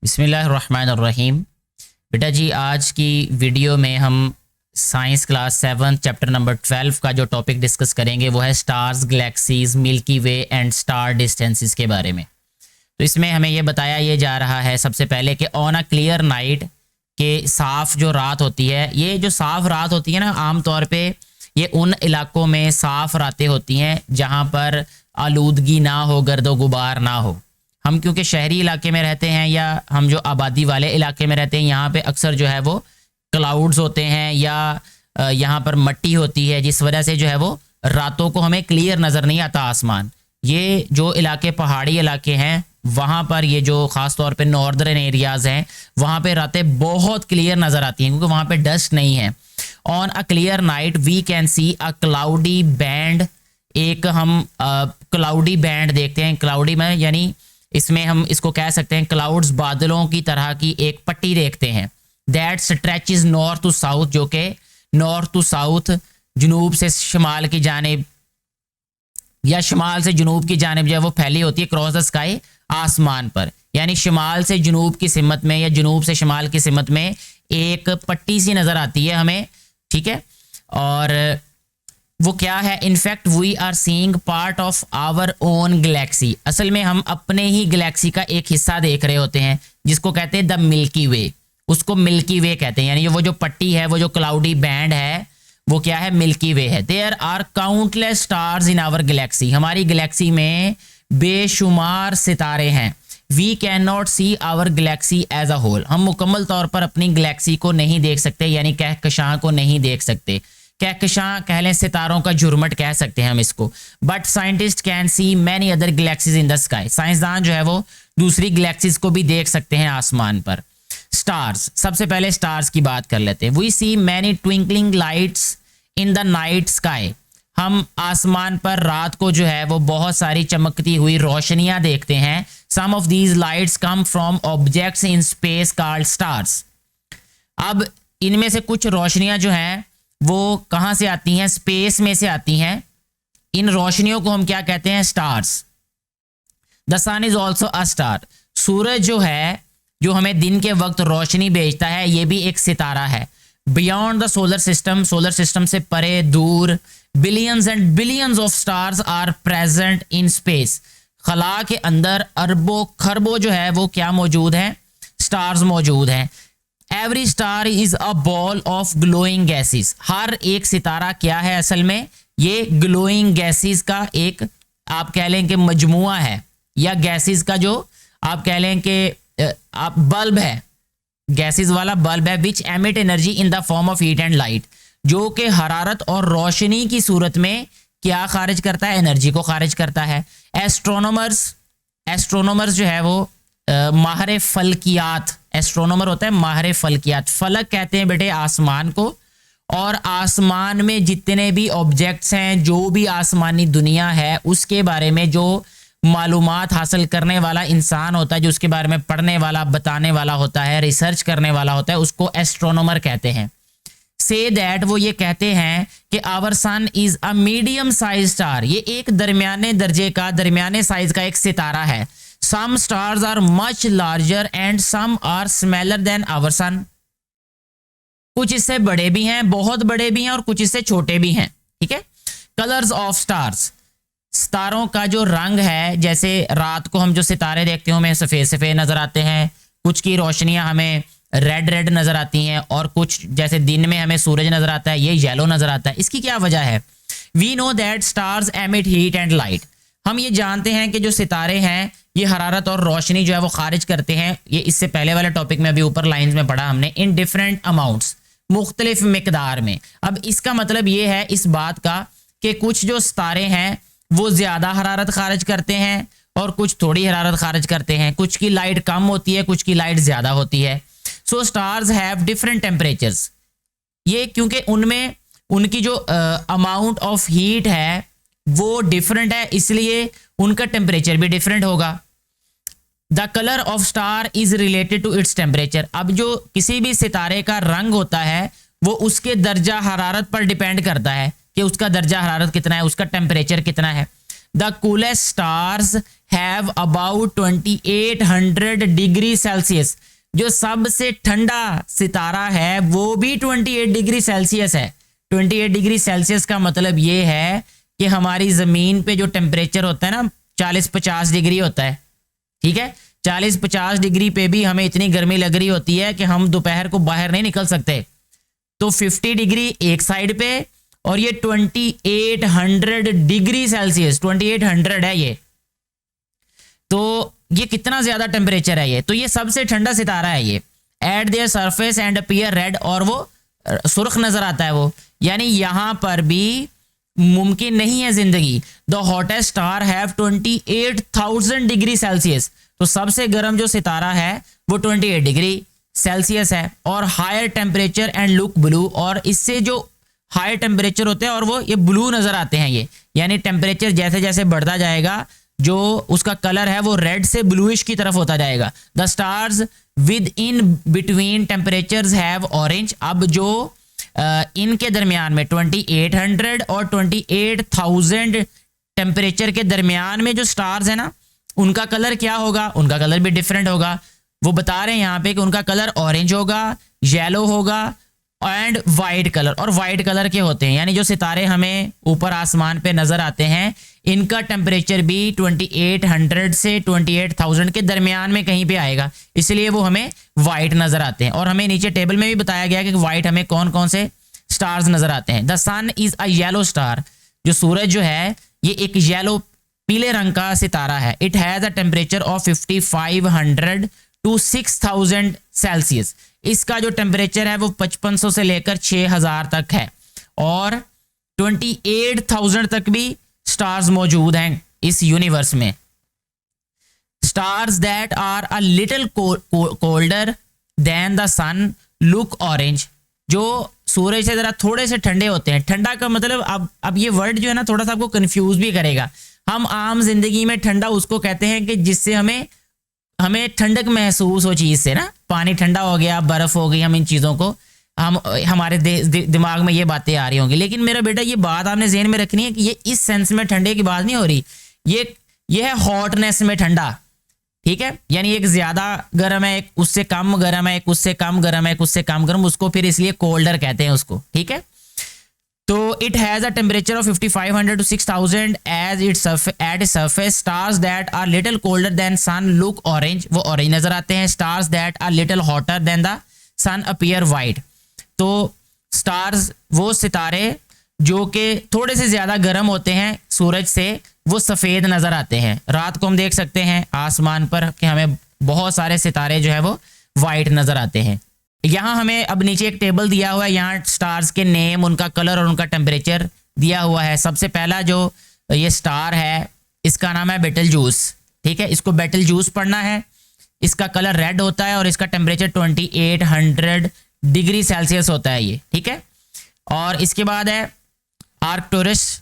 बिस्मिल्लाहिर्रहमानिर्रहीम। बेटा जी, आज की वीडियो में हम साइंस क्लास 7 चैप्टर नंबर 12 का जो टॉपिक डिस्कस करेंगे वो है stars, galaxies, milky way and star distances के बारे में। तो इसमें हमें ये बताया ये जा रहा है सबसे पहले कि ऑन अ क्लियर नाइट, के साफ़ जो रात होती है, ये जो साफ़ रात होती है ना, आम तौर पे ये उन इलाकों में साफ़ रातें होती हैं जहाँ पर आलूदगी ना हो, गर्दो गुबार ना हो। हम क्योंकि शहरी इलाके में रहते हैं या हम जो आबादी वाले इलाके में रहते हैं, यहाँ पे अक्सर जो है वो क्लाउड्स होते हैं या यहाँ पर मट्टी होती है, जिस वजह से जो है वो रातों को हमें क्लियर नज़र नहीं आता आसमान। ये जो इलाके पहाड़ी इलाके हैं वहाँ पर, ये जो ख़ास तौर पे नॉर्दर्न एरियाज़ हैं, वहाँ पे रातें बहुत क्लियर नज़र आती हैं क्योंकि वहाँ पे डस्ट नहीं है। On a clear night we can see a cloudy band, एक हम क्लाउडी बैंड देखते हैं। क्लाउडी में यानी इसमें हम इसको कह सकते हैं क्लाउड्स, बादलों की तरह की एक पट्टी देखते हैं। That stretches north to south, जो कि नॉर्थ टू साउथ, जुनूब से शुमाल की जानिब या शुमाल से जुनूब की जानिब जो है वो फैली होती है क्रॉस द स्काई, आसमान पर। यानी शुमाल से जुनूब की सिमत में या जुनूब से शुमाल की सिमत में एक पट्टी सी नज़र आती है हमें, ठीक है। और वो क्या है? In fact we are seeing part of our own galaxy, असल में हम अपने ही गैलेक्सी का एक हिस्सा देख रहे होते हैं जिसको कहते हैं द मिल्की वे। उसको मिल्की वे कहते हैं, यानी वो जो पट्टी है, वो जो क्लाउडी बैंड है, वो क्या है? मिल्की वे है। There are countless stars in our galaxy, हमारी गैलेक्सी में बेशुमार सितारे हैं। We can not see our galaxy as a whole, हम मुकम्मल तौर पर अपनी गैलेक्सी को नहीं देख सकते, यानी कहकशां को नहीं देख सकते। कहकशां कह लें, सितारों का झुरमट कह सकते हैं हम इसको। But scientist can see many other galaxies in the sky, साइंसदान जो है वो दूसरी गैलेक्सीज को भी देख सकते हैं आसमान पर। स्टार्स, सबसे पहले स्टार्स की बात कर लेते हैं। We see many twinkling lights in the night sky, हम आसमान पर रात को जो है वो बहुत सारी चमकती हुई रोशनियां देखते हैं। Some of these lights come from objects in space called stars, अब इनमें से कुछ रोशनियां जो हैं वो कहाँ से आती हैं? स्पेस में से आती हैं। इन रोशनियों को हम क्या कहते हैं? Stars. The sun is also a star, सूरज जो है, जो हमें दिन के वक्त रोशनी भेजता है, ये भी एक सितारा है। Beyond the solar system, solar system से परे दूर, billions and billions of stars are present in space, खला के अंदर अरबों खरबों जो है वो क्या मौजूद हैं? स्टार्स मौजूद हैं। Every star is a ball of glowing gases, हर एक सितारा क्या है? असल में ये ग्लोइंग गैसेस का एक, आप कह लें कि मजमुआ है, या गैसेस का जो आप कह लें कि आप बल्ब है, गैसेस वाला बल्ब है। Which emit energy in the form of heat and light, जो कि हरारत और रोशनी की सूरत में क्या खारिज करता है? एनर्जी को खारिज करता है। एस्ट्रोनॉमर्स जो है वो माहिर फल्कियात, एस्ट्रोनॉमर होता है माहिर फल्कियात। फलक कहते हैं बेटे आसमान को, और आसमान में जितने भी ऑब्जेक्ट्स हैं, जो भी आसमानी दुनिया है, उसके बारे में जो मालूमात हासिल करने वाला इंसान होता है, जो उसके बारे में पढ़ने वाला, बताने वाला होता है, रिसर्च करने वाला होता है, उसको एस्ट्रोनॉमर कहते हैं। से दैट, वो ये कहते हैं कि our sun is a medium size star, ये एक दरमियाने दर्जे का, दरमियाने साइज का एक सितारा है। Some stars are much larger and some are smaller than our sun, कुछ इससे बड़े भी हैं, बहुत बड़े भी हैं, और कुछ इससे छोटे भी हैं, ठीक है। कलर्स ऑफ स्टार्स, सितारों का जो रंग है, जैसे रात को हम जो सितारे देखते हैं हमें सफ़ेद सफ़ेद नज़र आते हैं, कुछ की रोशनियां हमें रेड रेड नज़र आती हैं, और कुछ जैसे दिन में हमें सूरज नज़र आता है, ये येलो नज़र आता है। इसकी क्या वजह है? We know that stars emit heat and light, हम ये जानते हैं कि जो सितारे हैं ये हरारत और रोशनी जो है वो खारिज करते हैं। ये इससे पहले वाले टॉपिक में अभी ऊपर लाइंस में पढ़ा हमने, इन डिफरेंट अमाउंट्स, मुख्तलिफ मिकदार में। अब इसका मतलब ये है इस बात का कि कुछ जो सितारे हैं वो ज़्यादा हरारत खारिज करते हैं और कुछ थोड़ी हरारत खारिज करते हैं, कुछ की लाइट कम होती है, कुछ की लाइट ज़्यादा होती है। सो स्टार्स हैव डिफरेंट टेम्परेचर्स, ये क्योंकि उनमें उनकी जो अमाउंट ऑफ हीट है वो डिफरेंट है, इसलिए उनका टेम्परेचर भी डिफरेंट होगा। The colour of star is related to its temperature, अब जो किसी भी सितारे का रंग होता है वो उसके दर्जा हरारत पर डिपेंड करता है कि उसका दर्जा हरारत कितना है, उसका टेम्परेचर कितना है। The coolest stars have about 2800 degree Celsius. जो सबसे ठंडा सितारा है वो भी 28 डिग्री सेल्सियस है। 28 डिग्री सेल्सियस का मतलब ये है कि हमारी ज़मीन पे जो टेम्परेचर होता है ना 40-50 डिग्री होता है, ठीक है। 40-50 डिग्री पे भी हमें इतनी गर्मी लग रही होती है कि हम दोपहर को बाहर नहीं निकल सकते। तो 50 डिग्री एक साइड पे और ये 2800 डिग्री सेल्सियस, 2800 है ये। तो ये कितना ज्यादा टेम्परेचर है ये। तो ये सबसे ठंडा सितारा है ये। Eight their surface and appear red, और वो सुर्ख नजर आता है वो, यानी यहां पर भी मुमकिन नहीं है जिंदगी। The hottest star have 28,000 degree Celsius. तो सबसे गर्म जो सितारा है वो 28 डिग्री सेल्सियस है और higher temperature and look blue, और इससे जो हायर टेम्परेचर होते हैं और वो ये ब्लू नजर आते हैं ये, यानी टेम्परेचर जैसे जैसे बढ़ता जाएगा जो उसका कलर है वो रेड से ब्लूइश की तरफ होता जाएगा। The stars with in between temperatures have orange. अब जो इनके दरमियान में 2800 और 28,000 टेम्परेचर के दरमियान में जो स्टार्स है ना, उनका कलर क्या होगा? उनका कलर भी डिफरेंट होगा। वो बता रहे हैं यहाँ पे कि उनका कलर ऑरेंज होगा, येलो होगा एंड वाइट कलर। और वाइट कलर के होते हैं, यानी जो सितारे हमें ऊपर आसमान पे नजर आते हैं इनका टेम्परेचर भी 2800 से 28,000 के दरमियान में कहीं पे आएगा, इसलिए वो हमें वाइट नजर आते हैं। और हमें नीचे टेबल में भी बताया गया कि वाइट हमें कौन कौन से स्टार्स नजर आते हैं। The sun is a yellow star. जो सूरज जो है ये एक येलो पीले रंग का सितारा है। It has a temperature of 5500 to 6000 Celsius. इसका जो टेम्परेचर है वो 5500 से लेकर 6000 तक है और 28,000 तक भी स्टार्स मौजूद हैं इस यूनिवर्स में। Stars that are a little colder than the sun look orange. जो सूरज से जरा थोड़े से ठंडे होते हैं। ठंडा का मतलब अब ये वर्ड जो है ना थोड़ा सा आपको कंफ्यूज भी करेगा। हम आम जिंदगी में ठंडा उसको कहते हैं कि जिससे हमें ठंडक महसूस हो चीज से ना। पानी ठंडा हो गया, बर्फ हो गई, हम इन चीजों को हमारे दिमाग में ये बातें आ रही होंगी। लेकिन मेरा बेटा ये बात आपने ज़हन में रखनी है कि ये इस सेंस में ठंडे की बात नहीं हो रही। ये है हॉटनेस में ठंडा, ठीक है। यानी एक ज्यादा गर्म है, एक उससे कम गर्म है, एक उससे कम गर्म है, एक उससे कम गर्म, उसको फिर इसलिए कोल्डर कहते हैं उसको, ठीक है। तो it has a temperature of 5500 to 6000 as it's at surface. Stars that are little colder than sun look orange, वो ऑरेंज नजर आते हैं। Stars that are little hotter than the sun appear white. तो स्टार्स वो सितारे जो कि थोड़े से ज्यादा गर्म होते हैं सूरज से, वो सफेद नजर आते हैं। रात को हम देख सकते हैं आसमान पर कि हमें बहुत सारे सितारे जो है वो वाइट नजर आते हैं। यहाँ हमें अब नीचे एक टेबल दिया हुआ है, यहाँ स्टार्स के नेम, उनका कलर और उनका टेम्परेचर दिया हुआ है। सबसे पहला जो ये स्टार है इसका नाम है बेटलजूस, ठीक है। इसको बेटलजूस पढ़ना है। इसका कलर रेड होता है और इसका टेम्परेचर 2800 डिग्री सेल्सियस होता है ये, ठीक है। और इसके बाद है आर्कटूरस।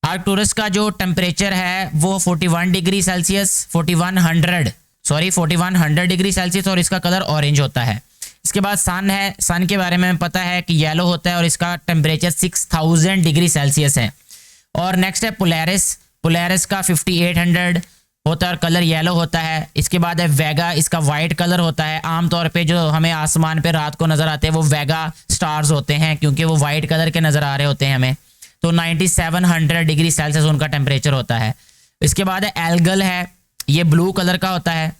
आर्कटूरस का जो टेम्परेचर है वो 41 डिग्री सेल्सियस 4100 डिग्री सेल्सियस और इसका कलर ऑरेंज होता है। इसके बाद सन है। सन के बारे में पता है कि येलो होता है और इसका टेम्परेचर 6000 डिग्री सेल्सियस है। और नेक्स्ट है पोलैरिस। पोलैरिस का 5800 होता है और कलर येलो होता है। इसके बाद है वेगा। इसका वाइट कलर होता है। आमतौर पे जो हमें आसमान पे रात को नज़र आते हैं वो वेगा स्टार्स होते हैं क्योंकि वो वाइट कलर के नज़र आ रहे होते हैं हमें। तो 9700 डिग्री सेल्सियस उनका टेम्परेचर होता है। इसके बाद है एल्गल है, ये ब्लू कलर का होता है।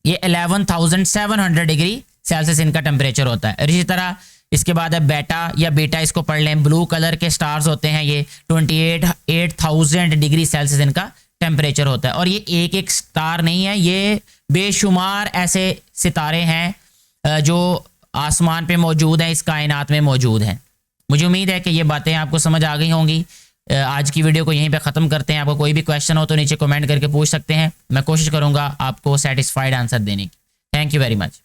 ये 11,700 डिग्री सेल्सियस इनका टेम्परेचर होता है। इसी तरह इसके बाद है बेटा या बेटा, इसको पढ़ लें। ब्लू कलर के स्टार्स होते हैं ये। 28,000 डिग्री सेल्सियस इनका टेम्परेचर होता है। और ये एक एक स्टार नहीं है, ये बेशुमार ऐसे सितारे हैं जो आसमान पे मौजूद हैं, इस कायनात में मौजूद हैं। मुझे उम्मीद है कि ये बातें आपको समझ आ गई होंगी। आज की वीडियो को यहीं पे ख़त्म करते हैं। आपको कोई भी क्वेश्चन हो तो नीचे कमेंट करके पूछ सकते हैं। मैं कोशिश करूँगा आपको सेटिस्फाइड आंसर देने की। Thank you very much.